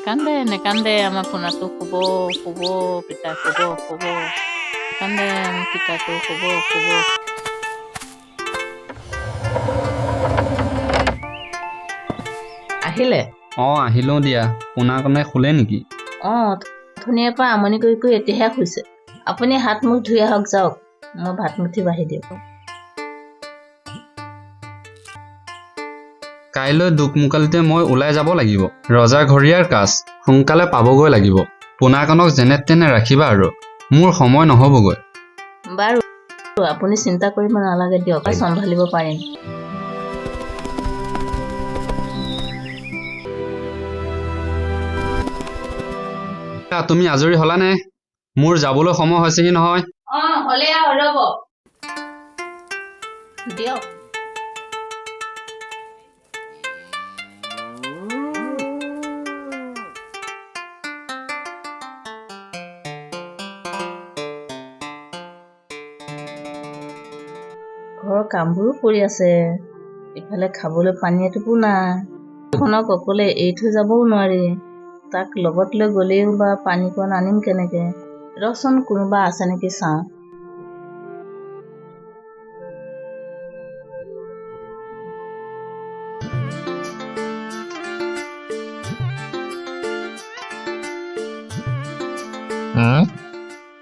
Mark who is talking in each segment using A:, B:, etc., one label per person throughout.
A: নেকান্দে আমাৰ পোনাটো শুব পিতা শুব নেকান্দে আমাৰ পিতাটো শুব আহিলে
B: আহিলোঁ দিয়া পোনাকণে শুলে নেকি
A: ধুনীয়াৰ পৰা আমনি কৰি এতিয়াহে শুইছে আপুনি হাত মুখ ধুই আহক যাওক মই ভাত মুঠি বাঢ়ি দিওঁ
B: কাইলৈ দুকমুকালিতে মই ওলাই যাব লাগিব ৰজা ঘৰীয়াৰ কাজ সোনকালে পাবগৈ লাগিব পোনাকণক যেনে তেনে ৰাখিবা আৰু মোৰ সময় নহ'বগৈ
A: বাৰু আপুনি চিন্তা কৰিব নালাগে দিয়ক চম্ভালিব পাৰিম
B: তুমি আজৰি হলানে মোৰ যাবলৈ সময় হৈছেহি নহয়
A: হ'লে ৰ'ব দিয়ক ঘৰৰ কামবোৰো কৰি আছে ইফালে খাবলৈ পানী এটোপো নাই খনক অকলে এৰি থৈ যাবও নোৱাৰি তাক লগত লৈ গ'লেও বা পানীকণ আনিম কেনেকে ৰচোন কোনোবা আছে নেকি চাওঁ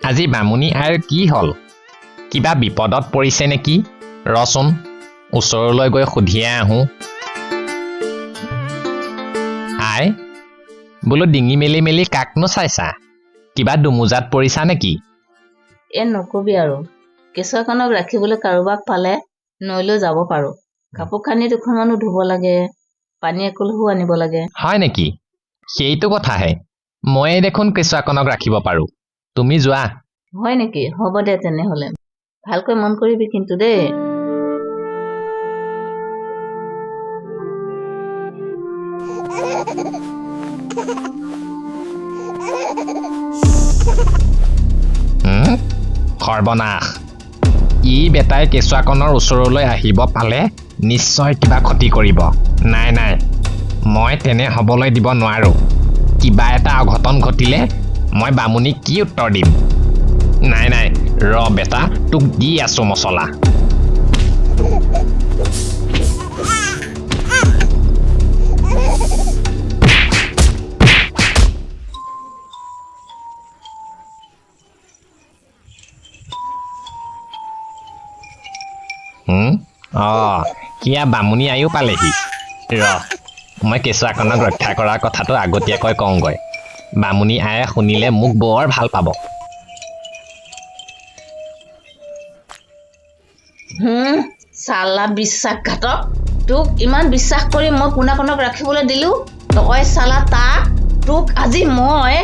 C: আজি বামুণী আইৰ কি হ'ল কিবা বিপদত পৰিছে নেকি ৰচোন ওচৰলৈ গৈ সুধিয়ে আহোঁ আই বোলো ডিঙি মেলি কাকনো চাইছা কিবা দুমোজাত পৰিছা নেকি
A: নকবি আৰু কেঁচুৱাকণক ৰাখিবলৈ কাৰোবাক পালে নৈলৈ যাব পাৰো কাপোৰ কানি দুখনমানো ধুব লাগে পানী একলহো আনিব লাগে
C: হয় নেকি সেইটো কথাহে ময়ে দেখোন কেঁচুৱাকণক ৰাখিব পাৰো তুমি যোৱা
A: হয় নেকি হ'ব দে তেনেহ'লে ভালকৈ মন কৰিবি কিন্তু দেই
C: সৰ্বনাশ ই বেটাই কেঁচুৱাকণৰ ওচৰলৈ আহিব পালে নিশ্চয় কিবা ক্ষতি কৰিব নাই মই তেনে হ'বলৈ দিব নোৱাৰো কিবা এটা অঘটন ঘটিলে মই বামুণীক কি উত্তৰ দিম নাই ৰ বেটা তোক দি আছো মছলা কিয়া বামুণী আয়ো পালেহি ৰ মই কেঁচুৱাকণক ৰক্ষা কৰাৰ কথাটো আগতীয়াকৈ কওঁগৈ বামুণী আয়ে শুনিলে মোক বৰ ভাল পাব
A: চালা বিশ্বাসঘাতক তোক ইমান বিশ্বাস কৰি মই পোনাকণক ৰাখিবলৈ দিলো তই চালা তাক তোক আজি মই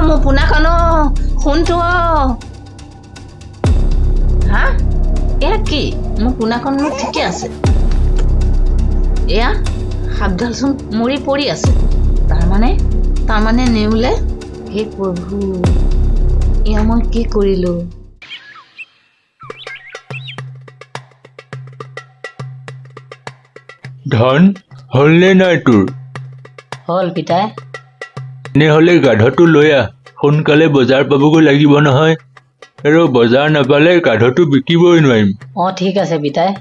A: মোৰ পোনাকণ শুনটো হা এয়া কি মোৰ পোনাকণ ঠিকে আছে এয়া সাপডালচোন মৰি পৰি আছে তাৰমানে নেউলে হে প্ৰভু এয়া মই কি কৰিলো
D: ধন হ'লনে নাই তোৰ
A: হ'ল পিতাই
D: এনেহ'লে গাধটো লৈ আহ সোনকালে বজাৰ পাবগৈ লাগিব নহয় আৰু বজাৰ নাপালে গাধটো বিকিবই নোৱাৰিম
A: ঠিক আছে পিতাই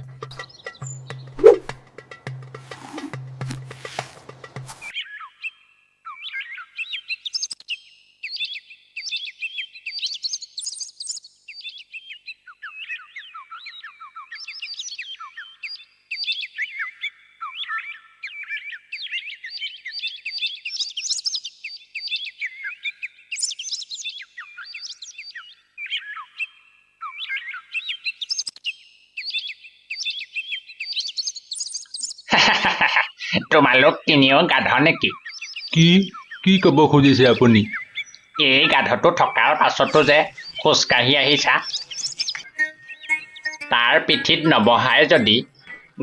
C: তোমালোক তিনিও গাধ নেকি
D: কি ক'ব খুজিছে আপুনি
C: এই গাধটো থকাৰ পাছতো যে খোজকাঢ়ি আহিছা তাৰ পিঠিত নবহাই যদি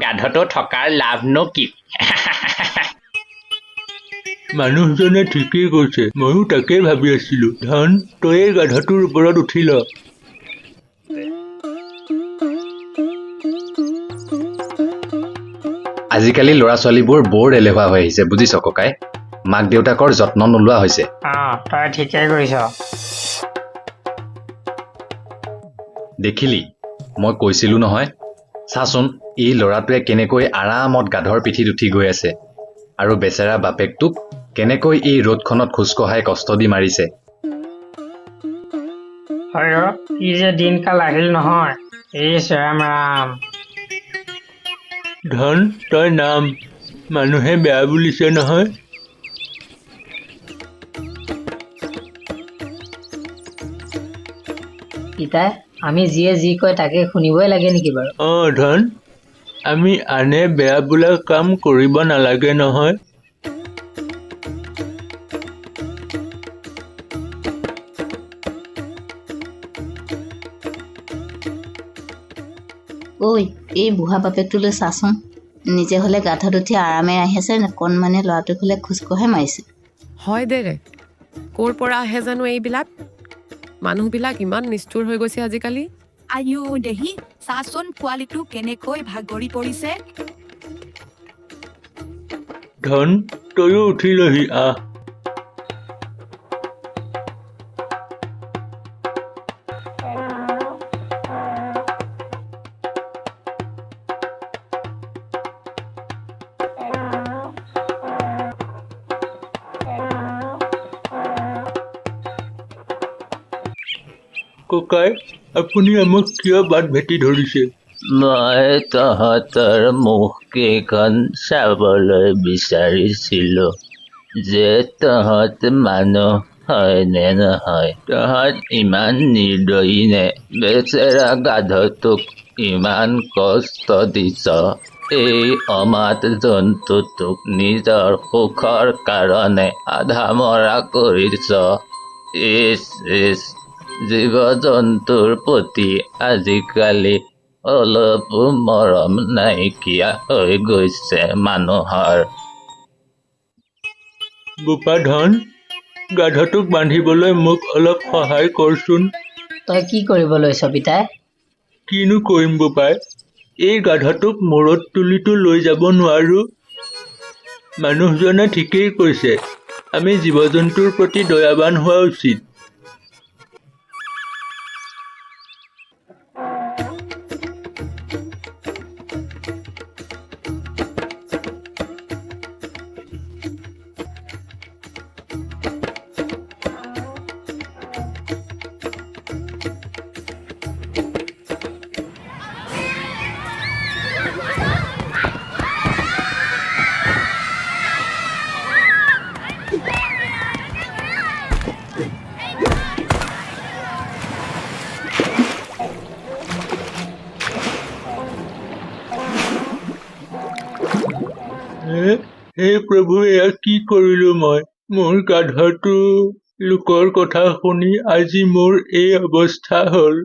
C: গাধটো থকাৰ লাভনো কি
D: মানুহজনে ঠিকেই কৈছে ময়ো তাকেই ভাবি আছিলো ধন তই গাধটোৰ ওপৰত উঠি ল
B: আজিকালি ল'ৰা ছোৱালীবোৰ বৰ এলেহুৱা হৈ আহিছে বুজিছ ককাই। মাক দেউতাকৰ যত্ন নোলোৱা হৈছে।
C: তই ঠিকেই কৰিছ।
B: দেখিলি মই কৈছিলো নহয়। চাচোন এই ল'ৰাটোৱে কেনেকৈ আৰামত গাধৰ পিঠিত উঠি গৈ আছে আৰু বেচেৰা বাপেকটোক কেনেকৈ এই ৰ'দখনত খোজকঢ়াই কষ্ট দি মাৰিছে।
C: হয় কি যে দিনকাল আহিল নহয়। ৰাম ৰাম।
D: ধন তই নাম, মানুহে বেয়া বুলিছে নহয়।
E: পিতাই আমি যিয়ে যি কয় তাকে শুনিবই লাগে নেকি বাৰু?
D: ধন, আমি আনে বেয়া বোলা কাম কৰিব নালাগে নহয়।
A: ঐ এই বুঢ়া বাপেকটোলৈ চাচোন। নিজে হ'লে গাধত উঠি আৰামে আহি আছে, কণমানে ল'ৰাটোক হ'লে খোজকঢ়াই মাৰিছে।
F: হয় দে ৰে, ক'ৰ পৰা আহে জানো এইবিলাক? মানুহবিলাক ইমান নিষ্ঠুৰ হৈ গৈছে আজিকালি।
G: আইও দেহি, চাচোন পোৱালিটো কেনেকৈ ভাগৰি পৰিছে।
D: ধন তয়ো উঠি লহি আহ। ককাই, আপুনি আমাক কিয় বাট ভেটি ধৰিছে?
H: মই তহঁতৰ মুখকেইখন চাবলৈ বিচাৰিছিলো যে তহঁত মানুহ হয় নে নহয়। তহঁত ইমান নিৰ্দয়ী নে? বেচেৰা গাধটোক ইমান কষ্ট দিছ, এই অমাত জন্তুটোক নিজৰ সুখৰ কাৰণে আধা মৰা কৰিছ। ইচ ইচ, জীৱ জন্তুৰ প্ৰতি আজিকালি অলপো মৰম নাইকিয়া হৈ গৈছে মানুহৰ।
D: বোপা ধন, গাধটোক বান্ধিবলৈ মোক অলপ সহায় কৰচোন।
E: তই কি কৰিব লৈছ পিতাই?
D: কিনো কৰিম বোপাই, এই গাধটোক মূৰত তুলিতো লৈ যাব নোৱাৰো। মানুহজনে ঠিকেই কৈছে, আমি জীৱ জন্তুৰ প্ৰতি দয়াৱান হোৱা উচিত। হে প্ৰভু, এয়া কি কৰিলো মই? মোৰ গাধটো লোকৰ কথা শুনি আজি মোৰ এই অৱস্থা হ'ল।